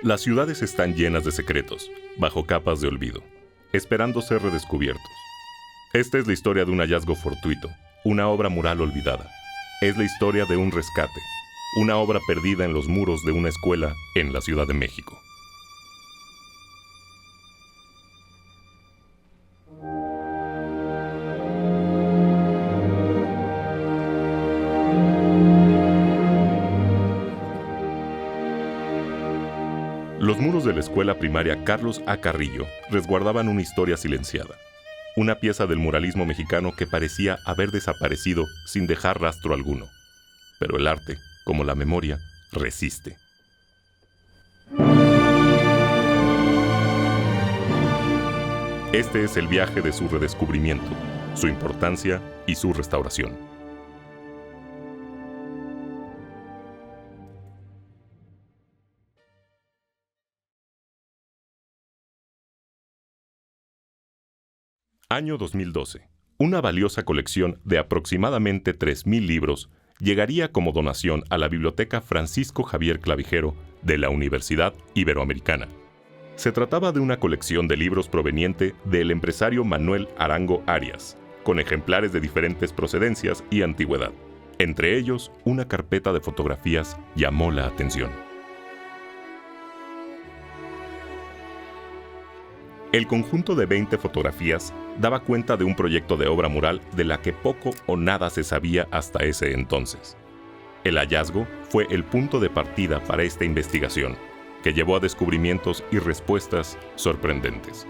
Las ciudades están llenas de secretos, bajo capas de olvido, esperando ser redescubiertos. Esta es la historia de un hallazgo fortuito, una obra mural olvidada. Es la historia de un rescate, una obra perdida en los muros de una escuela en la Ciudad de México. Los muros de la escuela primaria Carlos A. Carrillo resguardaban una historia silenciada, una pieza del muralismo mexicano que parecía haber desaparecido sin dejar rastro alguno. Pero el arte, como la memoria, resiste. Este es el viaje de su redescubrimiento, su importancia y su restauración. Año 2012. Una valiosa colección de aproximadamente 3,000 libros llegaría como donación a la Biblioteca Francisco Javier Clavijero de la Universidad Iberoamericana. Se trataba de una colección de libros proveniente del empresario Manuel Arango Arias, con ejemplares de diferentes procedencias y antigüedad. Entre ellos, una carpeta de fotografías llamó la atención. El conjunto de 20 fotografías daba cuenta de un proyecto de obra mural de la que poco o nada se sabía hasta ese entonces. El hallazgo fue el punto de partida para esta investigación, que llevó a descubrimientos y respuestas sorprendentes.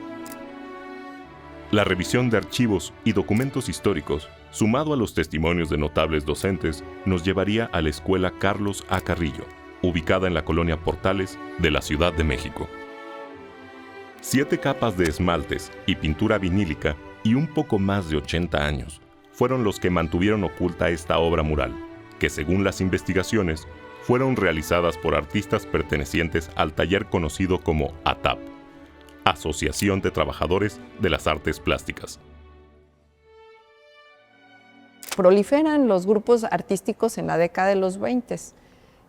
La revisión de archivos y documentos históricos, sumado a los testimonios de notables docentes, nos llevaría a la Escuela Carlos A. Carrillo, ubicada en la colonia Portales de la Ciudad de México. 7 capas de esmaltes y pintura vinílica y un poco más de 80 años fueron los que mantuvieron oculta esta obra mural, que según las investigaciones, fueron realizadas por artistas pertenecientes al taller conocido como ATAP, Asociación de Trabajadores de las Artes Plásticas. Proliferan los grupos artísticos en la década de los 20.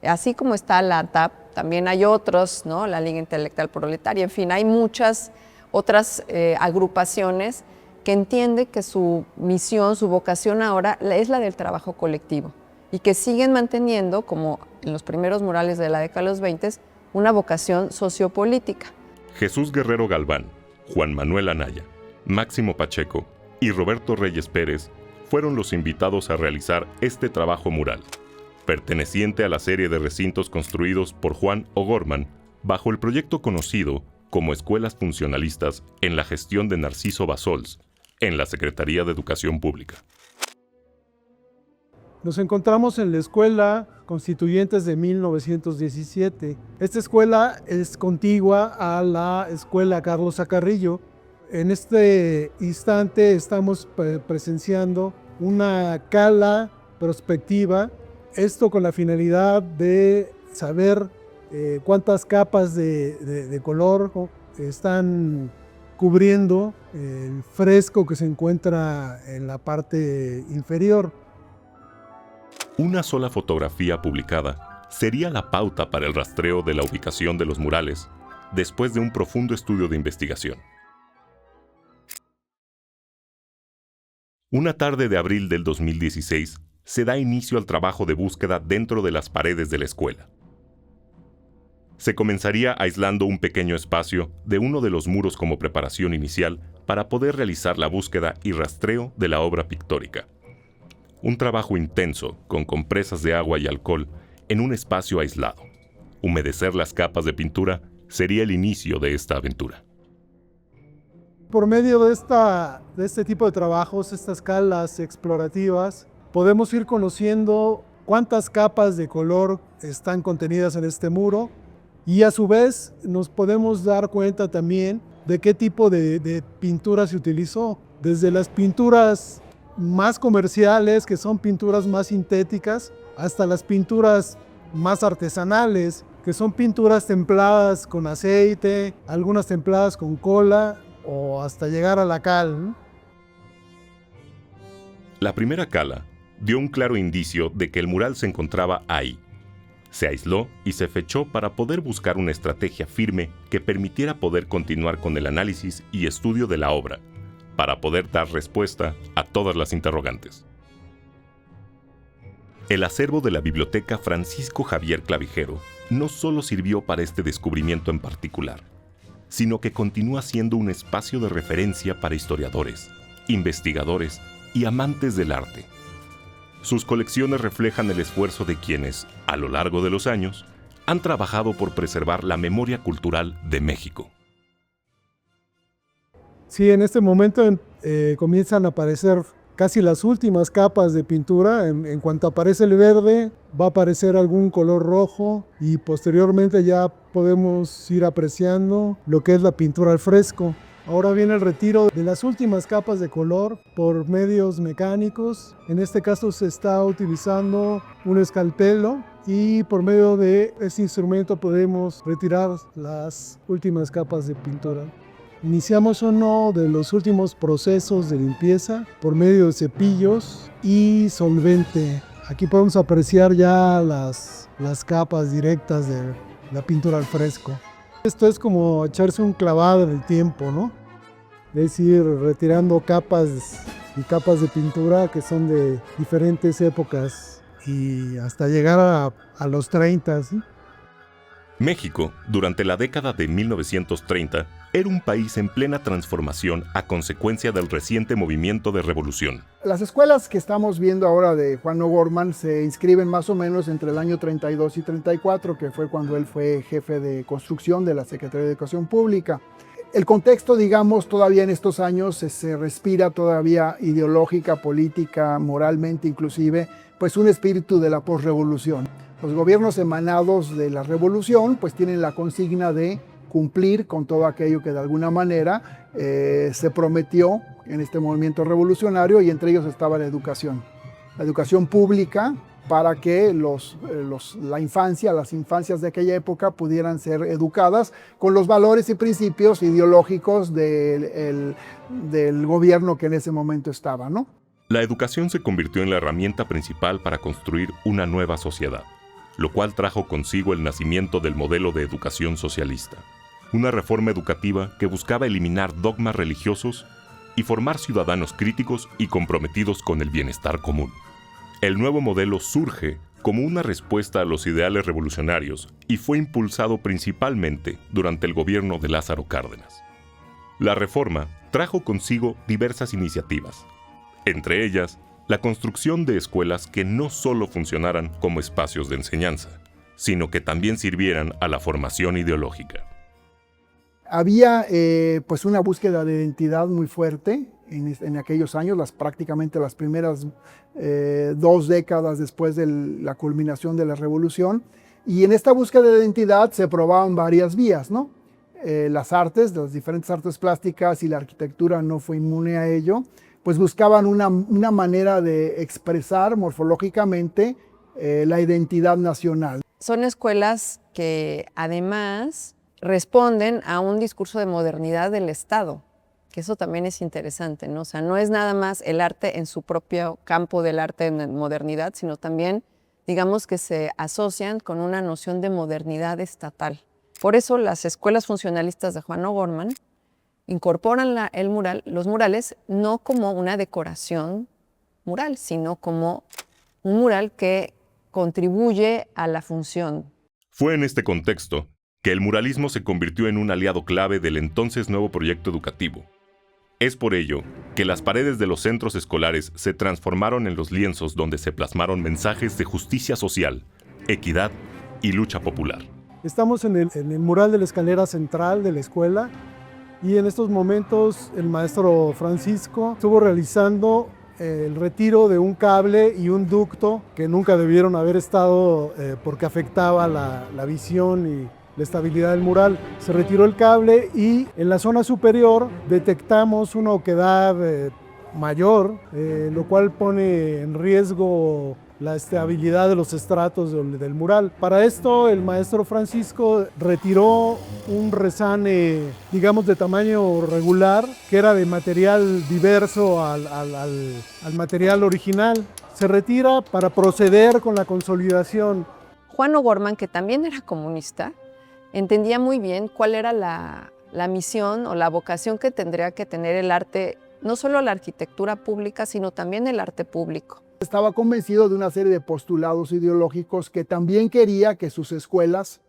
Así como está la ATAP, también hay otros, ¿no? La Liga Intelectual Proletaria, en fin, hay muchas otras agrupaciones que entienden que su misión, su vocación ahora es la del trabajo colectivo y que siguen manteniendo, como en los primeros murales de la década de los 20, una vocación sociopolítica. Jesús Guerrero Galván, Juan Manuel Anaya, Máximo Pacheco y Roberto Reyes Pérez fueron los invitados a realizar este trabajo mural, perteneciente a la serie de recintos construidos por Juan O'Gorman bajo el proyecto conocido como Escuelas Funcionalistas en la gestión de Narciso Bassols, en la Secretaría de Educación Pública. Nos encontramos en la Escuela Constituyentes de 1917. Esta escuela es contigua a la Escuela Carlos A. Carrillo. En este instante estamos presenciando una cala prospectiva, esto con la finalidad de saber cuántas capas de color están cubriendo el fresco que se encuentra en la parte inferior. Una sola fotografía publicada sería la pauta para el rastreo de la ubicación de los murales, después de un profundo estudio de investigación. Una tarde de abril del 2016, se da inicio al trabajo de búsqueda dentro de las paredes de la escuela. Se comenzaría aislando un pequeño espacio de uno de los muros como preparación inicial para poder realizar la búsqueda y rastreo de la obra pictórica. Un trabajo intenso, con compresas de agua y alcohol, en un espacio aislado. Humedecer las capas de pintura sería el inicio de esta aventura. Por medio de este tipo de trabajos, estas calas explorativas, podemos ir conociendo cuántas capas de color están contenidas en este muro y a su vez nos podemos dar cuenta también de qué tipo de pintura se utilizó. Desde las pinturas más comerciales, que son pinturas más sintéticas, hasta las pinturas más artesanales, que son pinturas templadas con aceite, algunas templadas con cola o hasta llegar a la cal. La primera cala dio un claro indicio de que el mural se encontraba ahí. Se aisló y se fechó para poder buscar una estrategia firme que permitiera poder continuar con el análisis y estudio de la obra, para poder dar respuesta a todas las interrogantes. El acervo de la Biblioteca Francisco Javier Clavijero no solo sirvió para este descubrimiento en particular, sino que continúa siendo un espacio de referencia para historiadores, investigadores y amantes del arte. Sus colecciones reflejan el esfuerzo de quienes, a lo largo de los años, han trabajado por preservar la memoria cultural de México. Sí, en este momento comienzan a aparecer casi las últimas capas de pintura. En cuanto aparece el verde, va a aparecer algún color rojo y posteriormente ya podemos ir apreciando lo que es la pintura al fresco. Ahora viene el retiro de las últimas capas de color por medios mecánicos. En este caso se está utilizando un escalpelo y por medio de este instrumento podemos retirar las últimas capas de pintura. Iniciamos uno de los últimos procesos de limpieza por medio de cepillos y solvente. Aquí podemos apreciar ya las capas directas de la pintura al fresco. Esto es como echarse un clavado en el tiempo, ¿no? Es decir, retirando capas y capas de pintura que son de diferentes épocas y hasta llegar a los 30, ¿sí? México, durante la década de 1930, era un país en plena transformación a consecuencia del reciente movimiento de revolución. Las escuelas que estamos viendo ahora de Juan O'Gorman se inscriben más o menos entre el año 32 y 34, que fue cuando él fue jefe de construcción de la Secretaría de Educación Pública. El contexto, digamos, todavía en estos años se respira todavía ideológica, política, moralmente inclusive, pues un espíritu de la posrevolución. Los gobiernos emanados de la revolución pues tienen la consigna de cumplir con todo aquello que de alguna manera se prometió en este movimiento revolucionario, y entre ellos estaba la educación pública, para que las infancias de aquella época pudieran ser educadas con los valores y principios ideológicos del gobierno que en ese momento estaba, ¿no? La educación se convirtió en la herramienta principal para construir una nueva sociedad, lo cual trajo consigo el nacimiento del modelo de educación socialista, una reforma educativa que buscaba eliminar dogmas religiosos y formar ciudadanos críticos y comprometidos con el bienestar común. El nuevo modelo surge como una respuesta a los ideales revolucionarios y fue impulsado principalmente durante el gobierno de Lázaro Cárdenas. La reforma trajo consigo diversas iniciativas, entre ellas la construcción de escuelas que no solo funcionaran como espacios de enseñanza, sino que también sirvieran a la formación ideológica. Había pues una búsqueda de identidad muy fuerte en aquellos años, prácticamente las primeras 2 décadas después de la culminación de la revolución, y en esta búsqueda de identidad se probaban varias vías, ¿no? Las artes, las diferentes artes plásticas, y la arquitectura no fue inmune a ello, pues buscaban una manera de expresar morfológicamente la identidad nacional. Son escuelas que además responden a un discurso de modernidad del Estado, que eso también es interesante, ¿no? O sea, no es nada más el arte en su propio campo del arte en modernidad, sino también, digamos, que se asocian con una noción de modernidad estatal. Por eso las escuelas funcionalistas de Juan O'Gorman incorporan los murales no como una decoración mural, sino como un mural que contribuye a la función. Fue en este contexto que el muralismo se convirtió en un aliado clave del entonces nuevo proyecto educativo. Es por ello que las paredes de los centros escolares se transformaron en los lienzos donde se plasmaron mensajes de justicia social, equidad y lucha popular. Estamos en el mural de la escalera central de la escuela, y en estos momentos el maestro Francisco estuvo realizando el retiro de un cable y un ducto que nunca debieron haber estado porque afectaba la visión y la estabilidad del mural. Se retiró el cable y en la zona superior detectamos una oquedad mayor, lo cual pone en riesgo la estabilidad de los estratos del mural. Para esto el maestro Francisco retiró un resane, digamos, de tamaño regular, que era de material diverso al material original. Se retira para proceder con la consolidación. Juan O'Gorman, que también era comunista, entendía muy bien cuál era la misión o la vocación que tendría que tener el arte, no solo la arquitectura pública, sino también el arte público. Estaba convencido de una serie de postulados ideológicos que también quería que sus escuelas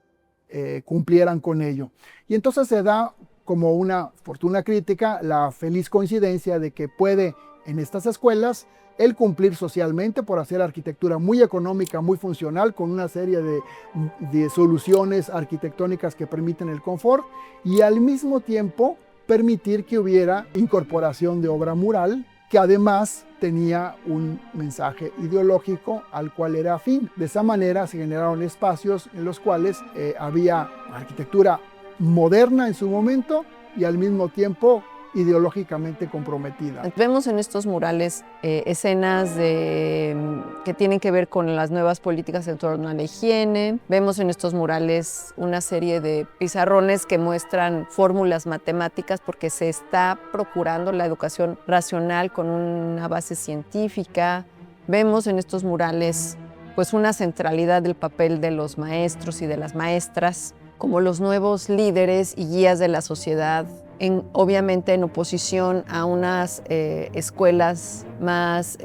cumplieran con ello. Y entonces se da como una fortuna crítica la feliz coincidencia de que puede en estas escuelas él cumplir socialmente por hacer arquitectura muy económica, muy funcional, con una serie de soluciones arquitectónicas que permiten el confort y al mismo tiempo permitir que hubiera incorporación de obra mural que además tenía un mensaje ideológico al cual era afín. De esa manera se generaron espacios en los cuales había arquitectura moderna en su momento y al mismo tiempo ideológicamente comprometida. Vemos en estos murales escenas que tienen que ver con las nuevas políticas en torno a la higiene. Vemos en estos murales una serie de pizarrones que muestran fórmulas matemáticas porque se está procurando la educación racional con una base científica. Vemos en estos murales pues una centralidad del papel de los maestros y de las maestras como los nuevos líderes y guías de la sociedad, obviamente en oposición a unas escuelas más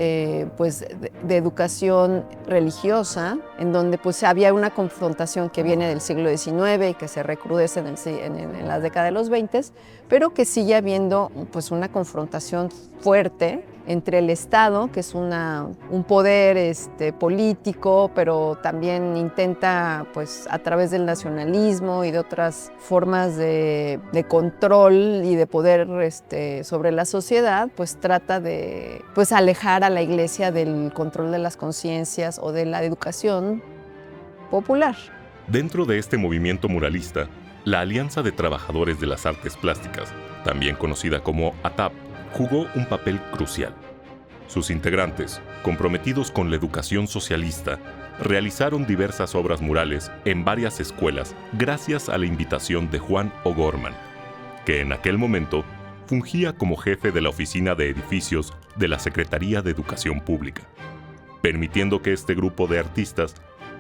pues de educación religiosa, en donde pues había una confrontación que viene del siglo XIX y que se recrudece en la década de los 20, pero que sigue habiendo pues una confrontación fuerte entre el Estado, que es un poder político, pero también intenta, pues, a través del nacionalismo y de otras formas de control y de poder sobre la sociedad, pues trata de pues, alejar a la Iglesia del control de las conciencias o de la educación popular. Dentro de este movimiento muralista, la Alianza de Trabajadores de las Artes Plásticas, también conocida como ATAP, jugó un papel crucial. Sus integrantes, comprometidos con la educación socialista, realizaron diversas obras murales en varias escuelas gracias a la invitación de Juan O'Gorman, que en aquel momento fungía como jefe de la Oficina de Edificios de la Secretaría de Educación Pública, permitiendo que este grupo de artistas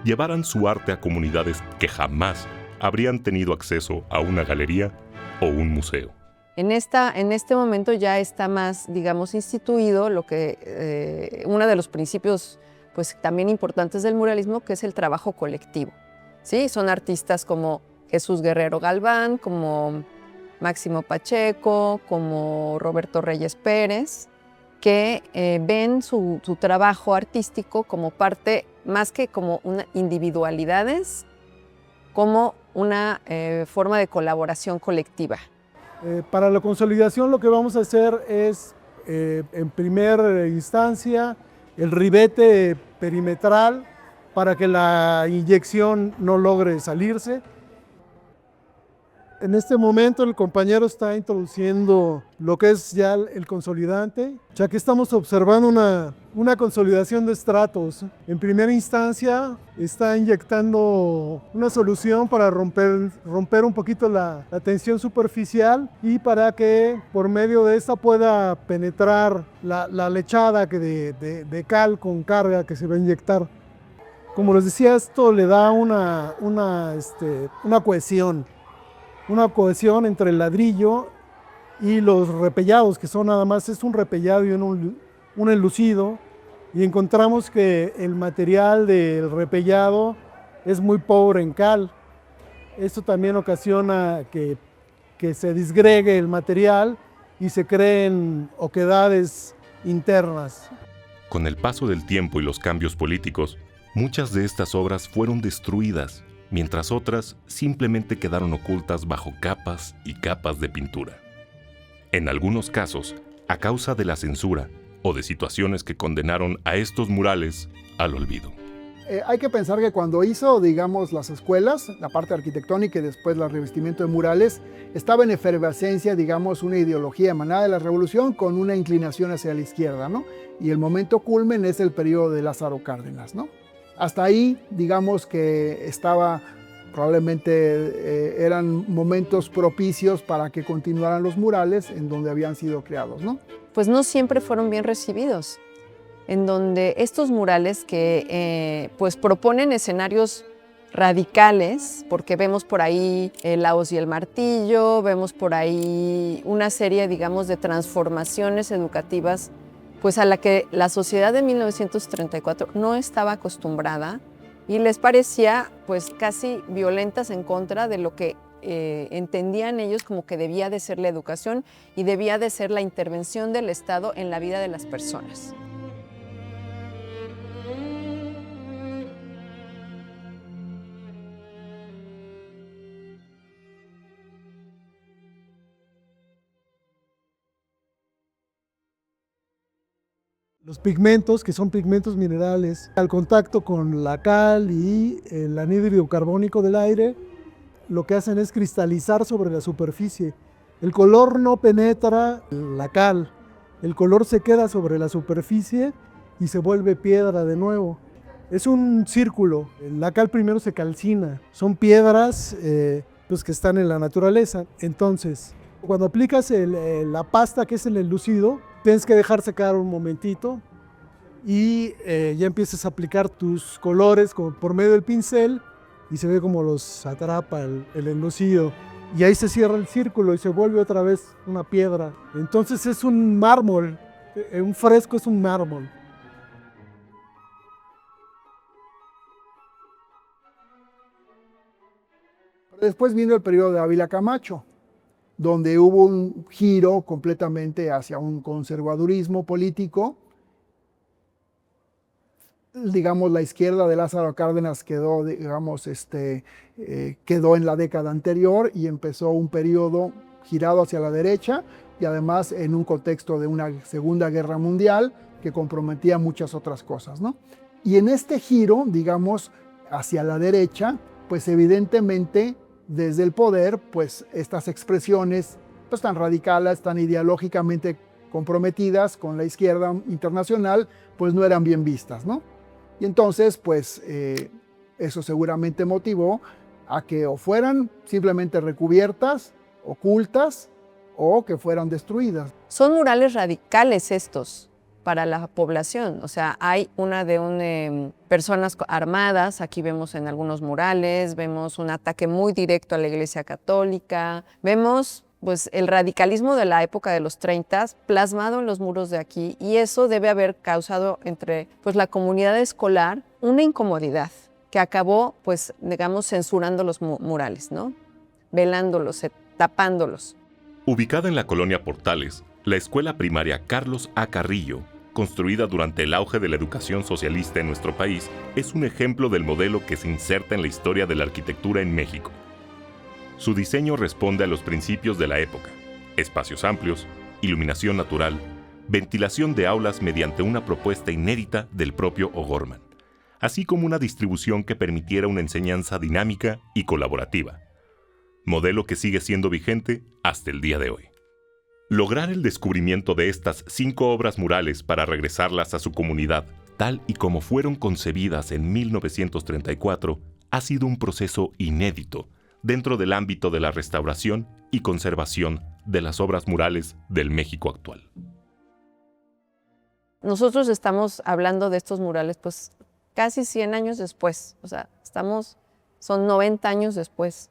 llevaran su arte a comunidades que jamás habrían tenido acceso a una galería o un museo. En este momento ya está más, digamos, instituido lo que uno de los principios pues, también importantes del muralismo, que es el trabajo colectivo. ¿Sí? Son artistas como Jesús Guerrero Galván, como Máximo Pacheco, como Roberto Reyes Pérez, que ven su trabajo artístico como parte, más que como individualidades, como una forma de colaboración colectiva. Para la consolidación lo que vamos a hacer es, en primera instancia, el ribete perimetral para que la inyección no logre salirse. En este momento el compañero está introduciendo lo que es ya el consolidante, ya que estamos observando una consolidación de estratos. En primera instancia está inyectando una solución para romper un poquito la tensión superficial y para que por medio de esta pueda penetrar la lechada de cal con carga que se va a inyectar. Como les decía, esto le da una cohesión. Una cohesión entre el ladrillo y los repellados, que son nada más, es un repellado y un enlucido, y encontramos que el material del repellado es muy pobre en cal. Esto también ocasiona que se disgregue el material y se creen oquedades internas. Con el paso del tiempo y los cambios políticos, muchas de estas obras fueron destruidas, mientras otras simplemente quedaron ocultas bajo capas y capas de pintura. En algunos casos, a causa de la censura o de situaciones que condenaron a estos murales al olvido. Hay que pensar que cuando hizo, digamos, las escuelas, la parte arquitectónica y después el revestimiento de murales, estaba en efervescencia, digamos, una ideología emanada de la Revolución con una inclinación hacia la izquierda, ¿no? Y el momento culmen es el periodo de Lázaro Cárdenas, ¿no? Hasta ahí, digamos que probablemente eran momentos propicios para que continuaran los murales en donde habían sido creados, ¿no? Pues no siempre fueron bien recibidos, en donde estos murales que pues proponen escenarios radicales, porque vemos por ahí La hoz y el martillo, vemos por ahí una serie, digamos, de transformaciones educativas, pues a la que la sociedad de 1934 no estaba acostumbrada y les parecía pues casi violentas en contra de lo que entendían ellos como que debía de ser la educación y debía de ser la intervención del Estado en la vida de las personas. Los pigmentos, que son pigmentos minerales, al contacto con la cal y el anhídrido carbónico del aire, lo que hacen es cristalizar sobre la superficie. El color no penetra la cal, el color se queda sobre la superficie y se vuelve piedra de nuevo. Es un círculo, la cal primero se calcina, son piedras pues que están en la naturaleza. Entonces, cuando aplicas la pasta que es el enlucido, tienes que dejar secar un momentito y ya empiezas a aplicar tus colores por medio del pincel y se ve como los atrapa el enlucido. Y ahí se cierra el círculo y se vuelve otra vez una piedra. Entonces es un mármol, un fresco es un mármol. Después vino el periodo de Ávila Camacho, donde hubo un giro completamente hacia un conservadurismo político. Digamos, la izquierda de Lázaro Cárdenas quedó, digamos, quedó en la década anterior y empezó un periodo girado hacia la derecha y además en un contexto de una Segunda Guerra Mundial que comprometía muchas otras cosas, ¿no? Y en este giro, digamos, hacia la derecha, pues evidentemente desde el poder, pues estas expresiones pues, tan radicales, tan ideológicamente comprometidas con la izquierda internacional, pues no eran bien vistas, ¿no? Y entonces, pues eso seguramente motivó a que o fueran simplemente recubiertas, ocultas, o que fueran destruidas. Son murales radicales estos para la población, o sea, hay una de personas armadas, aquí vemos en algunos murales, vemos un ataque muy directo a la Iglesia Católica, vemos pues el radicalismo de la época de los 30 plasmado en los muros de aquí, y eso debe haber causado entre pues la comunidad escolar una incomodidad que acabó pues digamos censurando los murales, ¿no? Velándolos, tapándolos. Ubicada en la colonia Portales, la escuela primaria Carlos A. Carrillo, construida durante el auge de la educación socialista en nuestro país, es un ejemplo del modelo que se inserta en la historia de la arquitectura en México. Su diseño responde a los principios de la época: espacios amplios, iluminación natural, ventilación de aulas mediante una propuesta inédita del propio O'Gorman, así como una distribución que permitiera una enseñanza dinámica y colaborativa, modelo que sigue siendo vigente hasta el día de hoy. Lograr el descubrimiento de estas 5 obras murales para regresarlas a su comunidad, tal y como fueron concebidas en 1934, ha sido un proceso inédito dentro del ámbito de la restauración y conservación de las obras murales del México actual. Nosotros estamos hablando de estos murales pues casi 100 años después, o sea, son 90 años después.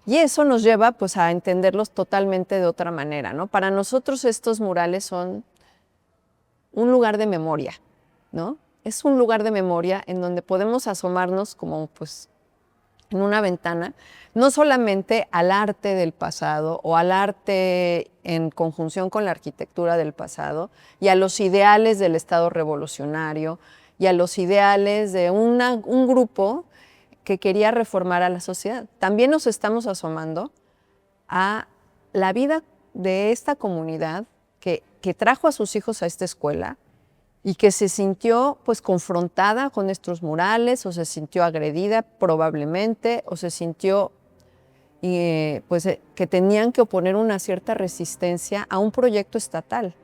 Y eso nos lleva pues a entenderlos totalmente de otra manera, ¿no? Para nosotros estos murales son un lugar de memoria, ¿no? Es un lugar de memoria en donde podemos asomarnos como pues en una ventana, no solamente al arte del pasado o al arte en conjunción con la arquitectura del pasado y a los ideales del Estado revolucionario y a los ideales de un grupo que quería reformar a la sociedad. También nos estamos asomando a la vida de esta comunidad que trajo a sus hijos a esta escuela y que se sintió pues confrontada con estos murales, o se sintió agredida probablemente, o se sintió que tenían que oponer una cierta resistencia a un proyecto estatal.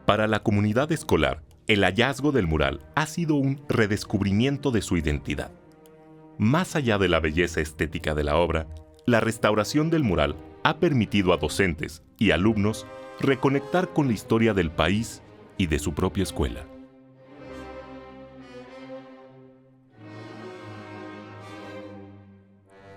Para la comunidad escolar, el hallazgo del mural ha sido un redescubrimiento de su identidad. Más allá de la belleza estética de la obra, la restauración del mural ha permitido a docentes y alumnos reconectar con la historia del país y de su propia escuela.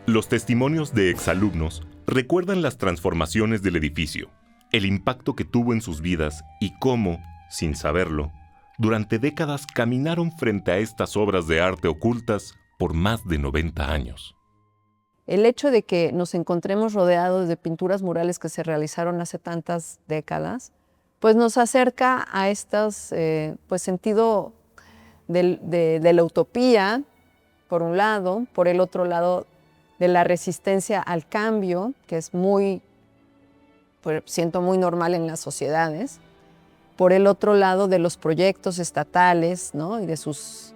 Los testimonios de exalumnos recuerdan las transformaciones del edificio, el impacto que tuvo en sus vidas y cómo, sin saberlo, durante décadas caminaron frente a estas obras de arte ocultas por más de 90 años. El hecho de que nos encontremos rodeados de pinturas murales que se realizaron hace tantas décadas, pues nos acerca a estos sentido de la utopía, por un lado, por el otro lado, de la resistencia al cambio, que es siento muy normal en las sociedades, por el otro lado de los proyectos estatales, ¿no? Y de sus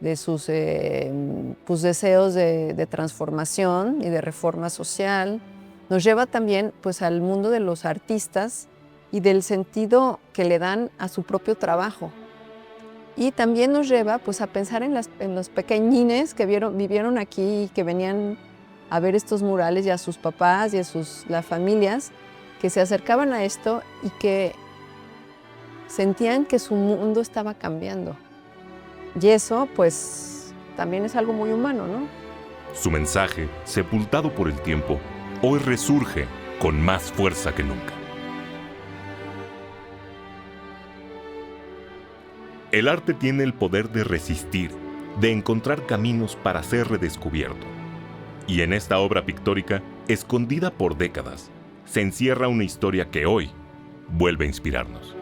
deseos de transformación y de reforma social. Nos lleva también pues, al mundo de los artistas y del sentido que le dan a su propio trabajo. Y también nos lleva pues, a pensar en los pequeñines que vivieron aquí y que venían a ver estos murales y a sus papás y a las familias que se acercaban a esto y que sentían que su mundo estaba cambiando. Y eso, pues, también es algo muy humano, ¿no? Su mensaje, sepultado por el tiempo, hoy resurge con más fuerza que nunca. El arte tiene el poder de resistir, de encontrar caminos para ser redescubierto. Y en esta obra pictórica, escondida por décadas, se encierra una historia que hoy vuelve a inspirarnos.